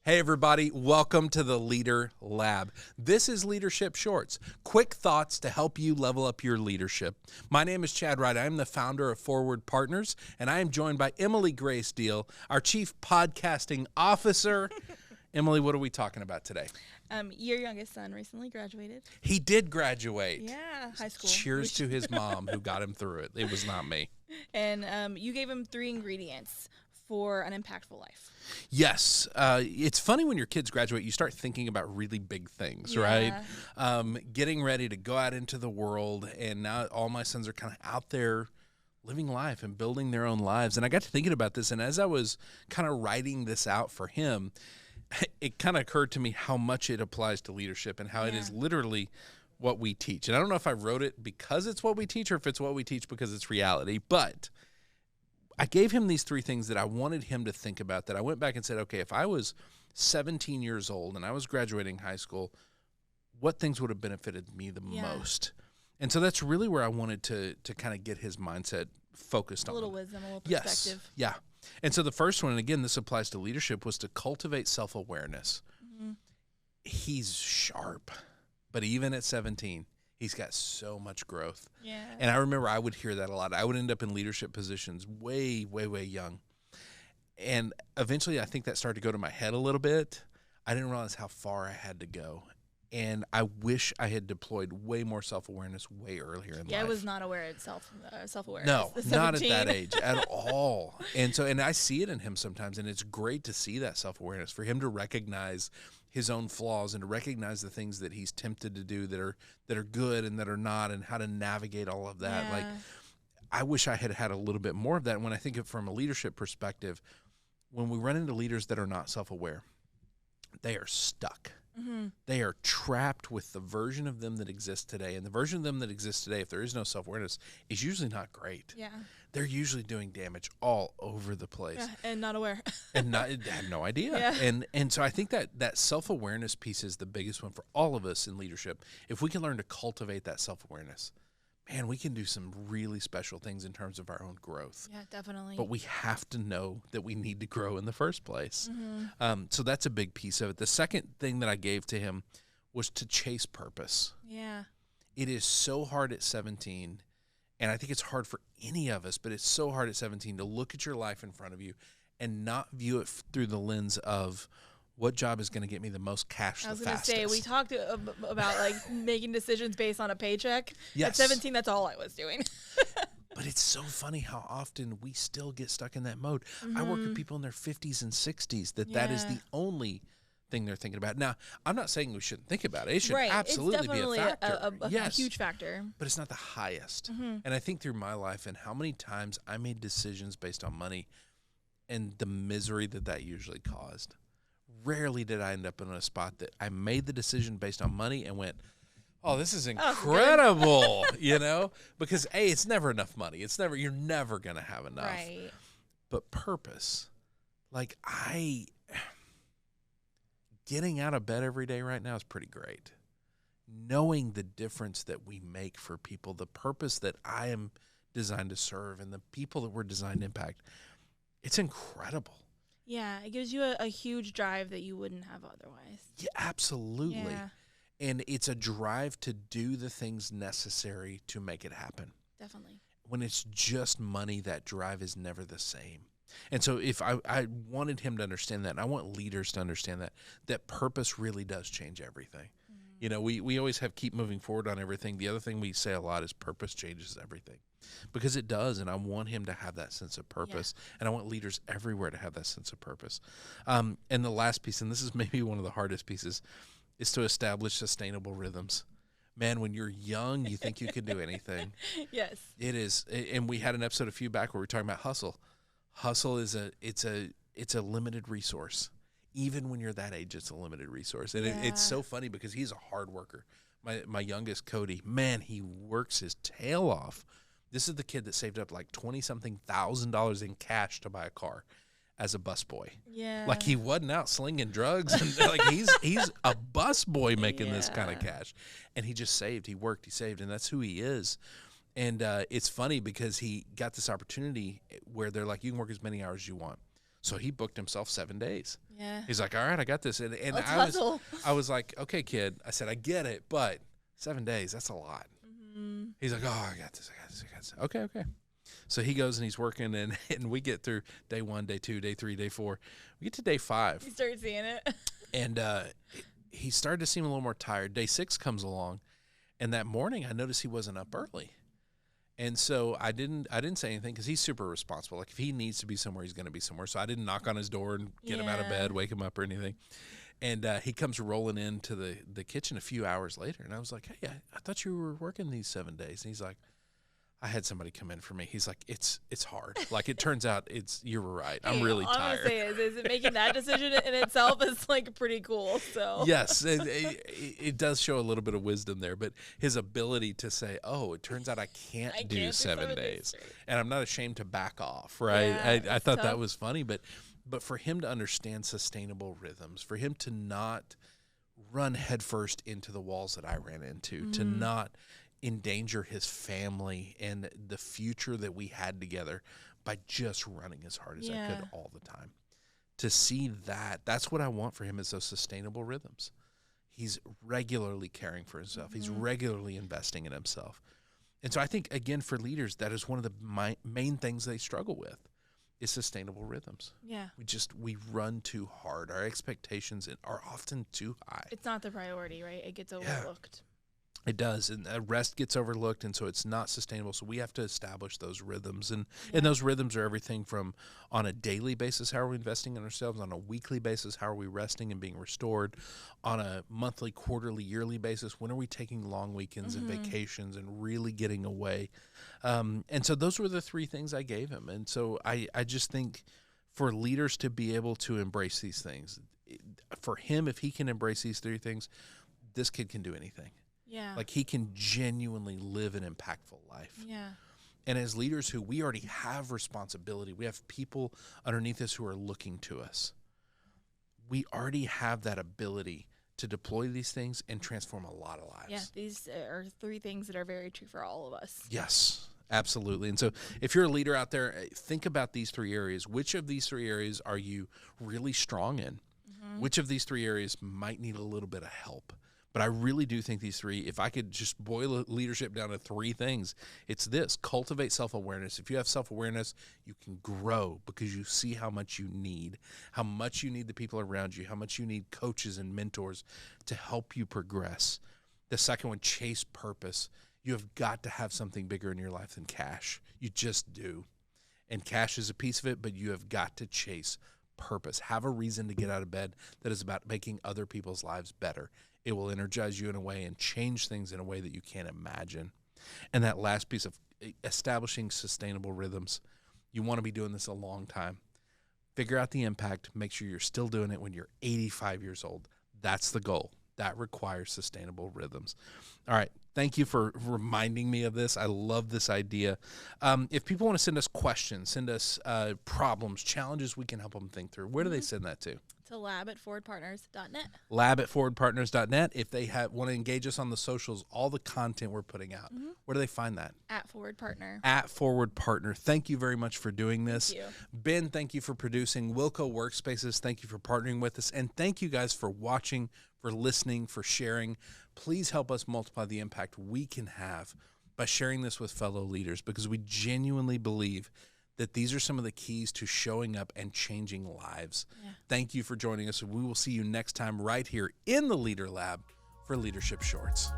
Hey everybody, welcome to the Leader Lab. This is Leadership Shorts, quick thoughts to help you level up your leadership. My name is Chad Wright. I am the founder of Forward Partners, and I am joined by Emily Grace Deal, our Chief Podcasting Officer. Emily, what are we talking about today? Your youngest son recently graduated. He did graduate. Yeah, high school. Cheers to his mom who got him through it. It was not me. And you gave him 3 ingredients for an impactful life. Yes. It's funny when your kids graduate, you start thinking about really big things, right? Getting ready to go out into the world, and now all my sons are kind of out there living life and building their own lives. And I got to thinking about this, and as I was kind of writing this out for him, it kind of occurred to me how much it applies to leadership and how it is literally what we teach. And I don't know if I wrote it because it's what we teach or if it's what we teach because it's reality, but I gave him these 3 things that I wanted him to think about, that I went back and said, okay, if I was 17 years old and I was graduating high school, what things would have benefited me the most? And so that's really where I wanted to kind of get his mindset focused on. A little wisdom, a little perspective. Yes, yeah. And so the first one, and again, this applies to leadership, was to cultivate self-awareness. Mm-hmm. He's sharp, but even at 17, he's got so much growth. Yeah. And I remember I would hear that a lot. I would end up in leadership positions way, way, way young. And eventually I think that started to go to my head a little bit. I didn't realize how far I had to go. And I wish I had deployed way more self-awareness way earlier in life. Yeah, I was not aware of self-awareness. No, not at that age at all. And I see it in him sometimes, and it's great to see that self-awareness, for him to recognize his own flaws and to recognize the things that he's tempted to do that are good and that are not, and how to navigate all of that. Yeah. Like, I wish I had had a little bit more of that. And when I think of it from a leadership perspective, when we run into leaders that are not self-aware, they are stuck. Mm-hmm. They are trapped with the version of them that exists today. And the version of them that exists today, if there is no self-awareness, is usually not great. Yeah. They're usually doing damage all over the place. Yeah, and not aware. And have no idea. Yeah. And so I think that self-awareness piece is the biggest one for all of us in leadership. If we can learn to cultivate that self-awareness, man, we can do some really special things in terms of our own growth. Yeah, definitely. But we have to know that we need to grow in the first place. Mm-hmm. So that's a big piece of it. The second thing that I gave to him was to chase purpose. Yeah. It is so hard at 17, and I think it's hard for any of us, but it's so hard at 17 to look at your life in front of you and not view it through the lens of what job is going to get me the most cash the fastest. I was going to say, we talked about like making decisions based on a paycheck. Yes. At 17, that's all I was doing. But it's so funny how often we still get stuck in that mode. Mm-hmm. I work with people in their 50s and 60s that is the only thing they're thinking about. Now, I'm not saying we shouldn't think about it. It should absolutely be a factor. A huge factor. But it's not the highest. Mm-hmm. And I think through my life and how many times I made decisions based on money and the misery that usually caused. Rarely did I end up in a spot that I made the decision based on money and went, oh, this is incredible, because it's never enough money. You're never going to have enough. Right. But purpose, like getting out of bed every day right now is pretty great. Knowing the difference that we make for people, the purpose that I am designed to serve and the people that we're designed to impact, it's incredible. Yeah, it gives you a huge drive that you wouldn't have otherwise. Yeah, absolutely. Yeah. And it's a drive to do the things necessary to make it happen. Definitely. When it's just money, that drive is never the same. And so if I wanted him to understand that, and I want leaders to understand that purpose really does change everything. Mm-hmm. We always have keep moving forward on everything. The other thing we say a lot is purpose changes everything. Because it does, and I want him to have that sense of purpose, and I want leaders everywhere to have that sense of purpose. And the last piece, and this is maybe one of the hardest pieces, is to establish sustainable rhythms. Man, when you're young, you think you can do anything. Yes. It is, and we had an episode a few back where we were talking about hustle. Hustle is a limited resource. Even when you're that age, it's a limited resource. And it's so funny because he's a hard worker. My youngest, Cody, man, he works his tail off. This is the kid that saved up like $20-something thousand in cash to buy a car as a busboy. Yeah. Like he wasn't out slinging drugs. And like he's a busboy making this kind of cash. And he just saved. He worked. He saved. And that's who he is. And it's funny because he got this opportunity where they're like, you can work as many hours as you want. So he booked himself 7 days. Yeah. He's like, all right, I got this. And Let's hustle. I was like, okay, kid. I said, I get it, but 7 days, that's a lot. Mm-hmm. He's like, oh, I got this. Okay. So he goes and he's working, and we get through day 1, day 2, day 3, day 4. We get to day 5. You start seeing it. And he started to seem a little more tired. Day 6 comes along, and that morning I noticed he wasn't up early. And so I didn't say anything because he's super responsible. Like if he needs to be somewhere, he's going to be somewhere. So I didn't knock on his door and get him out of bed, wake him up or anything. And he comes rolling into the kitchen a few hours later. And I was like, hey, I thought you were working these 7 days. And he's like, I had somebody come in for me. He's like, it's hard. Like it turns out you were right. I'm really tired. All I'm gonna say is making that decision in itself is like pretty cool. So yes, it does show a little bit of wisdom there, but his ability to say, oh, it turns out I can't do 7 days, and I'm not ashamed to back off. Right? Yeah, I thought tough. that was funny, but for him to understand sustainable rhythms, for him to not run headfirst into the walls that I ran into, to not endanger his family and the future that we had together by just running as hard as I could all the time. To see that's what I want for him, is those sustainable rhythms. He's regularly caring for himself. He's regularly investing in himself. And so I think, again, for leaders, that is one of the main things they struggle with, is sustainable rhythms. Yeah. We run too hard. Our expectations are often too high. It's not the priority, right? It gets overlooked. It does, and rest gets overlooked, and so it's not sustainable. So we have to establish those rhythms, and those rhythms are everything from on a daily basis, how are we investing in ourselves? On a weekly basis, how are we resting and being restored? On a monthly, quarterly, yearly basis, when are we taking long weekends and vacations and really getting away? And so those were the 3 things I gave him, and so I just think for leaders to be able to embrace these things, for him, if he can embrace these 3 things, this kid can do anything. Yeah. Like he can genuinely live an impactful life. Yeah. And as leaders who we already have responsibility, we have people underneath us who are looking to us. We already have that ability to deploy these things and transform a lot of lives. Yeah, these are 3 things that are very true for all of us. Yes, absolutely. And so if you're a leader out there, think about these 3 areas. Which of these 3 areas are you really strong in? Which of these 3 areas might need a little bit of help? But I really do think these 3, if I could just boil leadership down to 3 things, it's this: cultivate self-awareness. If you have self-awareness, you can grow because you see how much you need the people around you, how much you need coaches and mentors to help you progress. The second one, chase purpose. You have got to have something bigger in your life than cash. You just do. And cash is a piece of it, but you have got to chase purpose. Have a reason to get out of bed that is about making other people's lives better. It will energize you in a way and change things in a way that you can't imagine. And that last piece of establishing sustainable rhythms, you want to be doing this a long time. Figure out the impact. Make sure you're still doing it when you're 85 years old. That's the goal. That requires sustainable rhythms. All right. Thank you for reminding me of this. I love this idea. If people want to send us questions, send us problems, challenges we can help them think through, where do they send that to? To lab@forwardpartners.net. Lab@forwardpartners.net. If they want to engage us on the socials, all the content we're putting out, where do they find that? @forwardpartner. @forwardpartner. Thank you very much for doing this. Thank you. Ben, thank you for producing. Wilco Workspaces, thank you for partnering with us. And thank you guys for watching, for listening, for sharing. Please help us multiply the impact we can have by sharing this with fellow leaders, because we genuinely believe that these are some of the keys to showing up and changing lives. Yeah. Thank you for joining us. We will see you next time right here in the Leader Lab for Leadership Shorts.